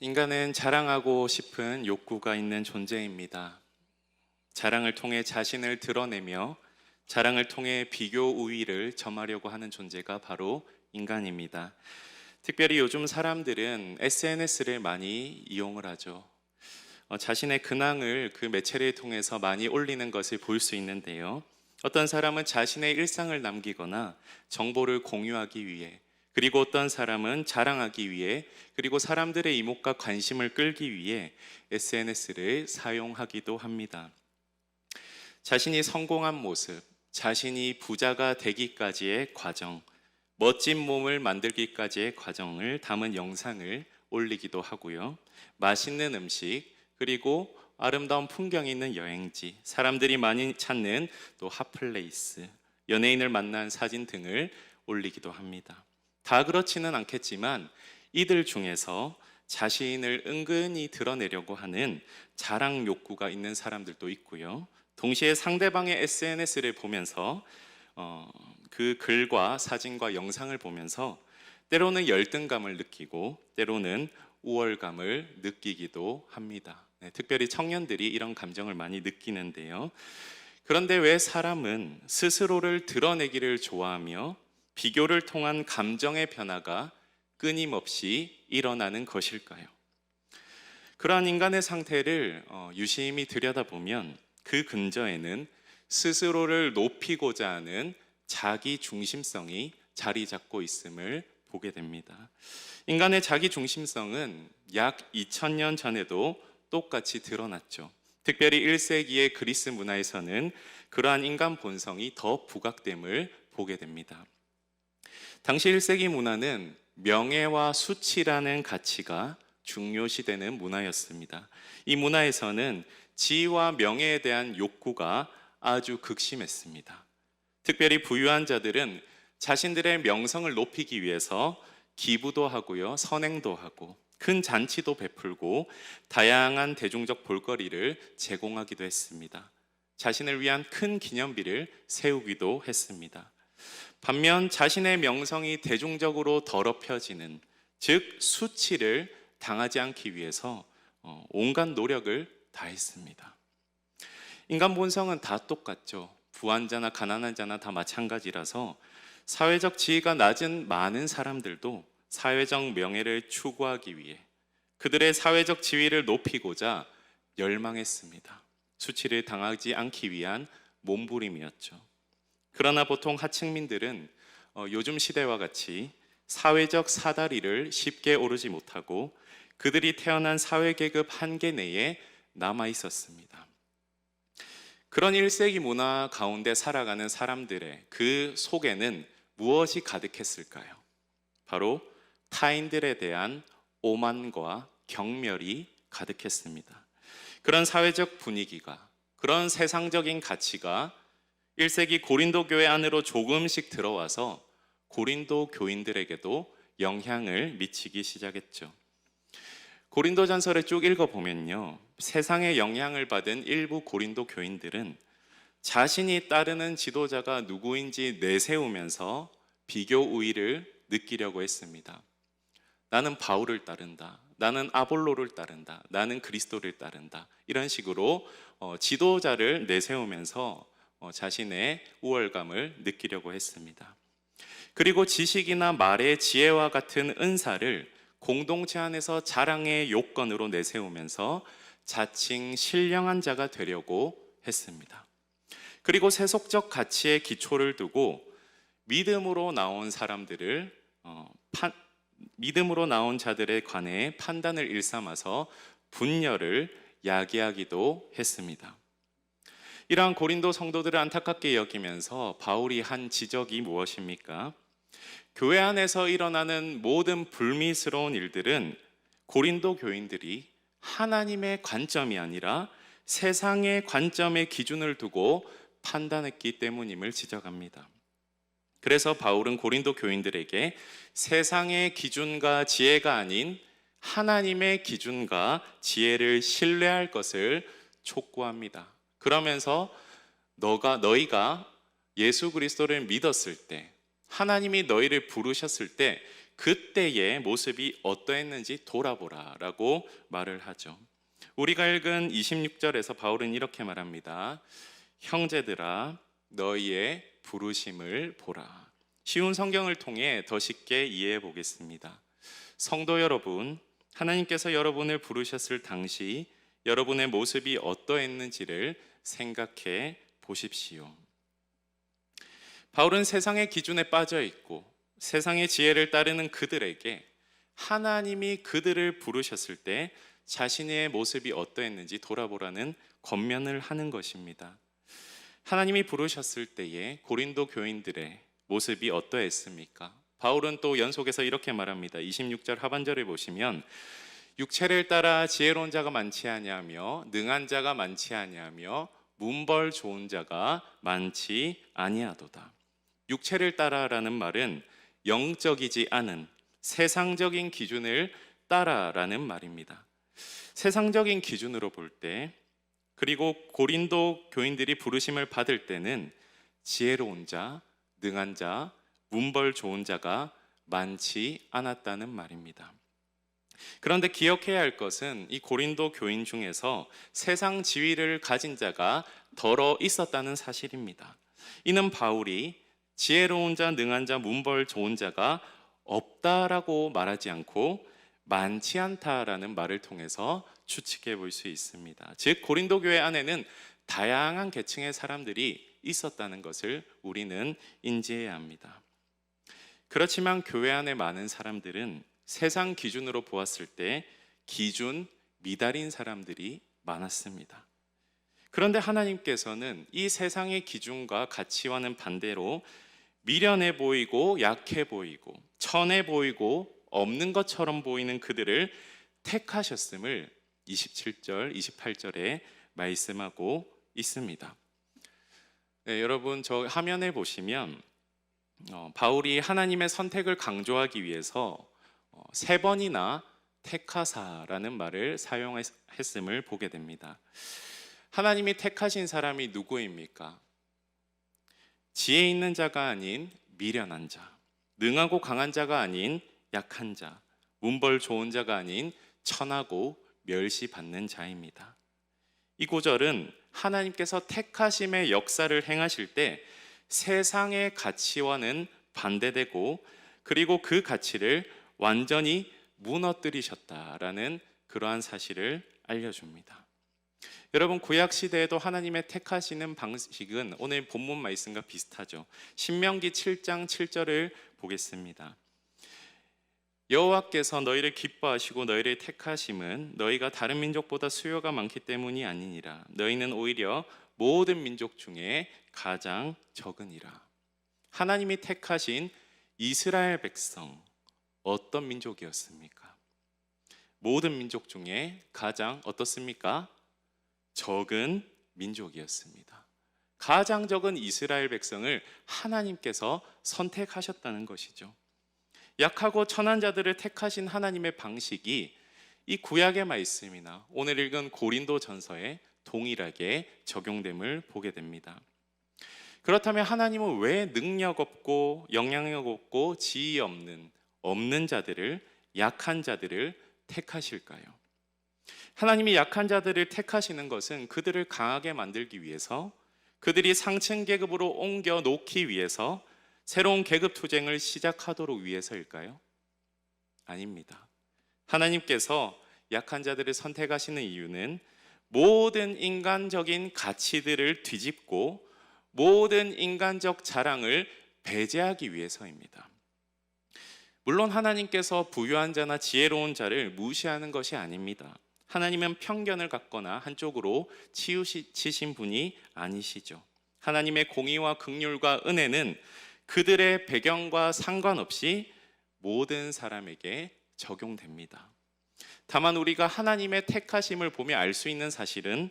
인간은 자랑하고 싶은 욕구가 있는 존재입니다. 자랑을 통해 자신을 드러내며 자랑을 통해 비교 우위를 점하려고 하는 존재가 바로 인간입니다. 특별히 요즘 사람들은 SNS를 많이 이용을 하죠. 자신의 근황을 그 매체를 통해서 많이 올리는 것을 볼 수 있는데요. 어떤 사람은 자신의 일상을 남기거나 정보를 공유하기 위해, 그리고 어떤 사람은 자랑하기 위해, 그리고 사람들의 이목과 관심을 끌기 위해 SNS를 사용하기도 합니다. 자신이 성공한 모습, 자신이 부자가 되기까지의 과정, 멋진 몸을 만들기까지의 과정을 담은 영상을 올리기도 하고요. 맛있는 음식, 그리고 아름다운 풍경이 있는 여행지, 사람들이 많이 찾는 또 핫플레이스, 연예인을 만난 사진 등을 올리기도 합니다. 다 그렇지는 않겠지만 이들 중에서 자신을 은근히 드러내려고 하는 자랑 욕구가 있는 사람들도 있고요. 동시에 상대방의 SNS를 보면서 그 글과 사진과 영상을 보면서 때로는 열등감을 느끼고 때로는 우월감을 느끼기도 합니다. 특별히 청년들이 이런 감정을 많이 느끼는데요. 그런데 왜 사람은 스스로를 드러내기를 좋아하며 비교를 통한 감정의 변화가 끊임없이 일어나는 것일까요? 그러한 인간의 상태를 유심히 들여다보면 그 근저에는 스스로를 높이고자 하는 자기 중심성이 자리 잡고 있음을 보게 됩니다. 인간의 자기 중심성은 약 2000년 전에도 똑같이 드러났죠. 특별히 1세기의 그리스 문화에서는 그러한 인간 본성이 더 부각됨을 보게 됩니다. 당시 1세기 문화는 명예와 수치라는 가치가 중요시되는 문화였습니다. 이 문화에서는 지위와 명예에 대한 욕구가 아주 극심했습니다. 특별히 부유한 자들은 자신들의 명성을 높이기 위해서 기부도 하고요, 선행도 하고 큰 잔치도 베풀고 다양한 대중적 볼거리를 제공하기도 했습니다. 자신을 위한 큰 기념비를 세우기도 했습니다. 반면 자신의 명성이 대중적으로 더럽혀지는, 즉 수치를 당하지 않기 위해서 온갖 노력을 다했습니다. 인간 본성은 다 똑같죠. 부한 자나 가난한 자나 다 마찬가지라서 사회적 지위가 낮은 많은 사람들도 사회적 명예를 추구하기 위해 그들의 사회적 지위를 높이고자 열망했습니다. 수치를 당하지 않기 위한 몸부림이었죠. 그러나 보통 하층민들은 요즘 시대와 같이 사회적 사다리를 쉽게 오르지 못하고 그들이 태어난 사회계급 한계 내에 남아 있었습니다. 그런 1세기 문화 가운데 살아가는 사람들의 그 속에는 무엇이 가득했을까요? 바로 타인들에 대한 오만과 경멸이 가득했습니다. 그런 사회적 분위기가, 그런 세상적인 가치가 1세기 고린도 교회 안으로 조금씩 들어와서 고린도 교인들에게도 영향을 미치기 시작했죠. 고린도 전서를 쭉 읽어보면요, 세상의 영향을 받은 일부 고린도 교인들은 자신이 따르는 지도자가 누구인지 내세우면서 비교 우위를 느끼려고 했습니다. 나는 바울을 따른다, 나는 아볼로를 따른다, 나는 그리스도를 따른다, 이런 식으로 지도자를 내세우면서 자신의 우월감을 느끼려고 했습니다. 그리고 지식이나 말의 지혜와 같은 은사를 공동체 안에서 자랑의 요건으로 내세우면서 자칭 신령한 자가 되려고 했습니다. 그리고 세속적 가치에 기초를 두고 믿음으로 나온 자들에 관해 판단을 일삼아서 분열을 야기하기도 했습니다. 이러한 고린도 성도들을 안타깝게 여기면서 바울이 한 지적이 무엇입니까? 교회 안에서 일어나는 모든 불미스러운 일들은 고린도 교인들이 하나님의 관점이 아니라 세상의 관점의 기준을 두고 판단했기 때문임을 지적합니다. 그래서 바울은 고린도 교인들에게 세상의 기준과 지혜가 아닌 하나님의 기준과 지혜를 신뢰할 것을 촉구합니다. 그러면서 너희가 예수 그리스도를 믿었을 때, 하나님이 너희를 부르셨을 때 그때의 모습이 어떠했는지 돌아보라라고 말을 하죠. 우리가 읽은 26절에서 바울은 이렇게 말합니다. 형제들아 너희의 부르심을 보라. 쉬운 성경을 통해 더 쉽게 이해해 보겠습니다. 성도 여러분, 하나님께서 여러분을 부르셨을 당시 여러분의 모습이 어떠했는지를 생각해 보십시오. 바울은 세상의 기준에 빠져 있고 세상의 지혜를 따르는 그들에게 하나님이 그들을 부르셨을 때 자신의 모습이 어떠했는지 돌아보라는 권면을 하는 것입니다. 하나님이 부르셨을 때에 고린도 교인들의 모습이 어떠했습니까? 바울은 또 연속해서 이렇게 말합니다. 26절 하반절에 보시면 육체를 따라 지혜로운 자가 많지 아니하며 능한 자가 많지 아니하며 문벌 좋은 자가 많지 아니하도다. 육체를 따라라는 말은 영적이지 않은 세상적인 기준을 따라라는 말입니다. 세상적인 기준으로 볼 때, 그리고 고린도 교인들이 부르심을 받을 때는 지혜로운 자, 능한 자, 문벌 좋은 자가 많지 않았다는 말입니다. 그런데 기억해야 할 것은 이 고린도 교인 중에서 세상 지위를 가진 자가 덜어 있었다는 사실입니다. 이는 바울이 지혜로운 자, 능한 자, 문벌 좋은 자가 없다라고 말하지 않고 많지 않다라는 말을 통해서 추측해 볼 수 있습니다. 즉 고린도 교회 안에는 다양한 계층의 사람들이 있었다는 것을 우리는 인지해야 합니다. 그렇지만 교회 안에 많은 사람들은 세상 기준으로 보았을 때 기준 미달인 사람들이 많았습니다. 그런데 하나님께서는 이 세상의 기준과 가치와는 반대로 미련해 보이고 약해 보이고 천해 보이고 없는 것처럼 보이는 그들을 택하셨음을 27절, 28절에 말씀하고 있습니다. 네, 여러분 저 화면에 보시면 바울이 하나님의 선택을 강조하기 위해서 3번이나 택하사라는 말을 사용했음을 보게 됩니다. 하나님이 택하신 사람이 누구입니까? 지혜 있는 자가 아닌 미련한 자, 능하고 강한 자가 아닌 약한 자, 문벌 좋은 자가 아닌 천하고 멸시받는 자입니다. 이 구절은 하나님께서 택하심의 역사를 행하실 때 세상의 가치와는 반대되고 그리고 그 가치를 완전히 무너뜨리셨다라는 그러한 사실을 알려줍니다. 여러분 구약 시대에도 하나님의 택하시는 방식은 오늘 본문 말씀과 비슷하죠. 신명기 7장 7절을 보겠습니다. 여호와께서 너희를 기뻐하시고 너희를 택하심은 너희가 다른 민족보다 수요가 많기 때문이 아니니라. 너희는 오히려 모든 민족 중에 가장 적으니라. 하나님이 택하신 이스라엘 백성 어떤 민족이었습니까? 모든 민족 중에 가장 어떻습니까? 적은 민족이었습니다. 가장 적은 이스라엘 백성을 하나님께서 선택하셨다는 것이죠. 약하고 천한 자들을 택하신 하나님의 방식이 이 구약의 말씀이나 오늘 읽은 고린도 전서에 동일하게 적용됨을 보게 됩니다. 그렇다면 하나님은 왜 능력 없고 영향력 없고 지위 없는 자들을, 약한 자들을 택하실까요? 하나님이 약한 자들을 택하시는 것은 그들을 강하게 만들기 위해서, 그들이 상층 계급으로 옮겨 놓기 위해서, 새로운 계급 투쟁을 시작하도록 위해서일까요? 아닙니다. 하나님께서 약한 자들을 선택하시는 이유는 모든 인간적인 가치들을 뒤집고 모든 인간적 자랑을 배제하기 위해서입니다. 물론 하나님께서 부유한 자나 지혜로운 자를 무시하는 것이 아닙니다. 하나님은 편견을 갖거나 한쪽으로 치우치신 분이 아니시죠. 하나님의 공의와 긍휼과 은혜는 그들의 배경과 상관없이 모든 사람에게 적용됩니다. 다만 우리가 하나님의 택하심을 보며 알 수 있는 사실은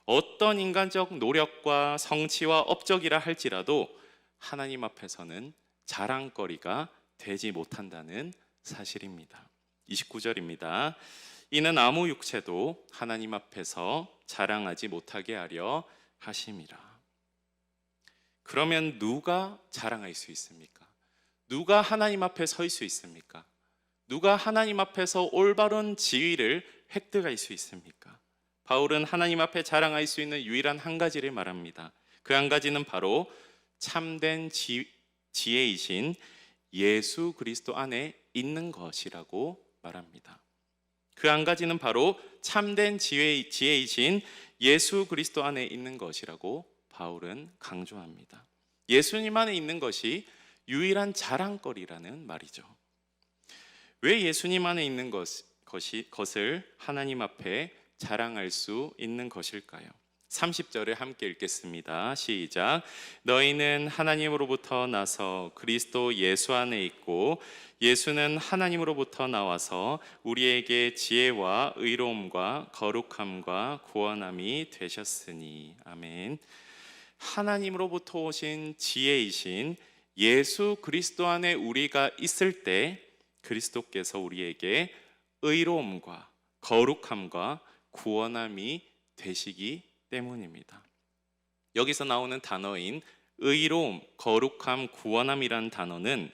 어떤 인간적 노력과 성취와 업적이라 할지라도 하나님 앞에서는 자랑거리가 되지 못한다는 사실입니다. 29절입니다. 이는 아무 육체도 하나님 앞에서 자랑하지 못하게 하려 하심이라. 그러면 누가 자랑할 수 있습니까? 누가 하나님 앞에 설 수 있습니까? 누가 하나님 앞에서 올바른 지위를 획득할 수 있습니까? 바울은 하나님 앞에 자랑할 수 있는 유일한 한 가지를 말합니다. 그 한 가지는 바로 참된 지혜이신 예수 그리스도 안에 있는 것이라고 말합니다. 그 한 가지는 바로 참된 지혜이신 예수 그리스도 안에 있는 것이라고 바울은 강조합니다. 예수님 안에 있는 것이 유일한 자랑거리라는 말이죠. 왜 예수님 안에 있는 것을 하나님 앞에 자랑할 수 있는 것일까요? 30절을 함께 읽겠습니다. 시작. 너희는 하나님으로부터 나서 그리스도 예수 안에 있고 예수는 하나님으로부터 나와서 우리에게 지혜와 의로움과 거룩함과 구원함이 되셨으니. 아멘. 하나님으로부터 오신 지혜이신 예수 그리스도 안에 우리가 있을 때 그리스도께서 우리에게 의로움과 거룩함과 구원함이 되시기 때문입니다. 여기서 나오는 단어인 의로움, 거룩함, 구원함이란 단어는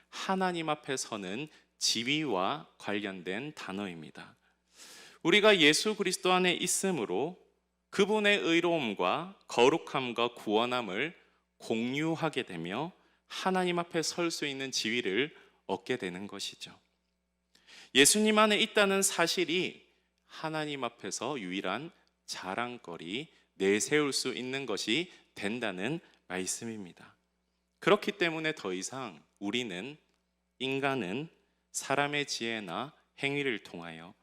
하나님 앞에 서는 지위와 관련된 단어입니다. 우리가 예수 그리스도 안에 있으므로 그분의 의로움과 거룩함과 구원함을 공유하게 되며 하나님 앞에 설 수 있는 지위를 얻게 되는 것이죠. 예수님 안에 있다는 사실이 하나님 앞에서 유일한 자랑거리, 내세울 수 있는 것이 된다는 말씀입니다. 그렇기 때문에 더 이상 인간은 사람의 지혜나 행위를 통하여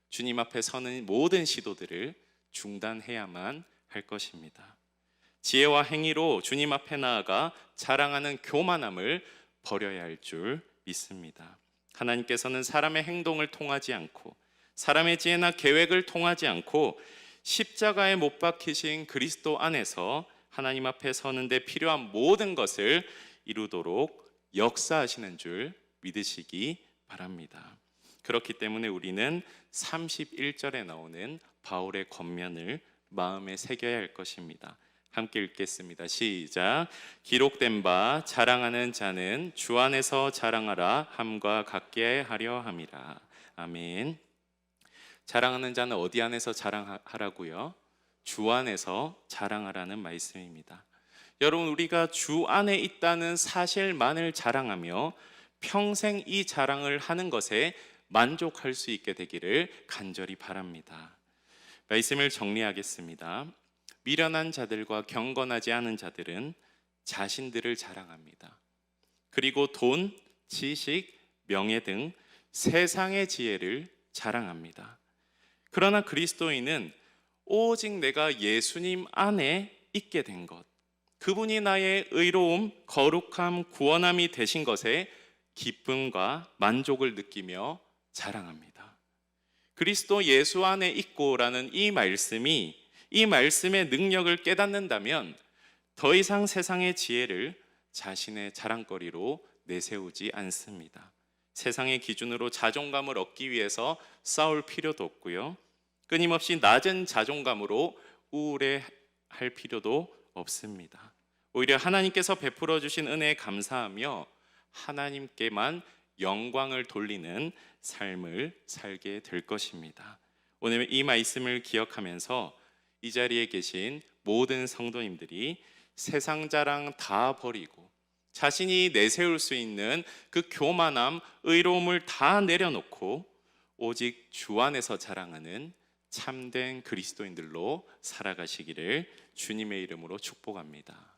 주님 앞에 서는 모든 시도들을 중단해야만 할 것입니다. 지혜와 행위로 주님 앞에 나아가 자랑하는 교만함을 버려야 할 줄 믿습니다. 하나님께서는 사람의 행동을 통하지 않고 사람의 지혜나 계획을 통하지 않고 십자가에 못 박히신 그리스도 안에서 하나님 앞에 서는데 필요한 모든 것을 이루도록 역사하시는 줄 믿으시기 바랍니다. 그렇기 때문에 우리는 31절에 나오는 바울의 권면을 마음에 새겨야 할 것입니다. 함께 읽겠습니다. 시작. 기록된 바 자랑하는 자는 주 안에서 자랑하라 함과 같게 하려 함이라. 아멘. 자랑하는 자는 어디 안에서 자랑하라고요? 주 안에서 자랑하라는 말씀입니다. 여러분, 우리가 주 안에 있다는 사실만을 자랑하며 평생 이 자랑을 하는 것에 만족할 수 있게 되기를 간절히 바랍니다. 말씀을 정리하겠습니다. 미련한 자들과 경건하지 않은 자들은 자신들을 자랑합니다. 그리고 돈, 지식, 명예 등 세상의 지혜를 자랑합니다. 그러나 그리스도인은 오직 내가 예수님 안에 있게 된 것, 그분이 나의 의로움, 거룩함, 구원함이 되신 것에 기쁨과 만족을 느끼며 자랑합니다. 그리스도 예수 안에 있고라는 이 말씀의 능력을 깨닫는다면 더 이상 세상의 지혜를 자신의 자랑거리로 내세우지 않습니다. 세상의 기준으로 자존감을 얻기 위해서 싸울 필요도 없고요. 끊임없이 낮은 자존감으로 우울해할 필요도 없습니다. 오히려 하나님께서 베풀어 주신 은혜에 감사하며 하나님께만 영광을 돌리는 삶을 살게 될 것입니다. 오늘 이 말씀을 기억하면서 이 자리에 계신 모든 성도님들이 세상 자랑 다 버리고 자신이 내세울 수 있는 그 교만함, 의로움을 다 내려놓고 오직 주 안에서 자랑하는 참된 그리스도인들로 살아가시기를 주님의 이름으로 축복합니다.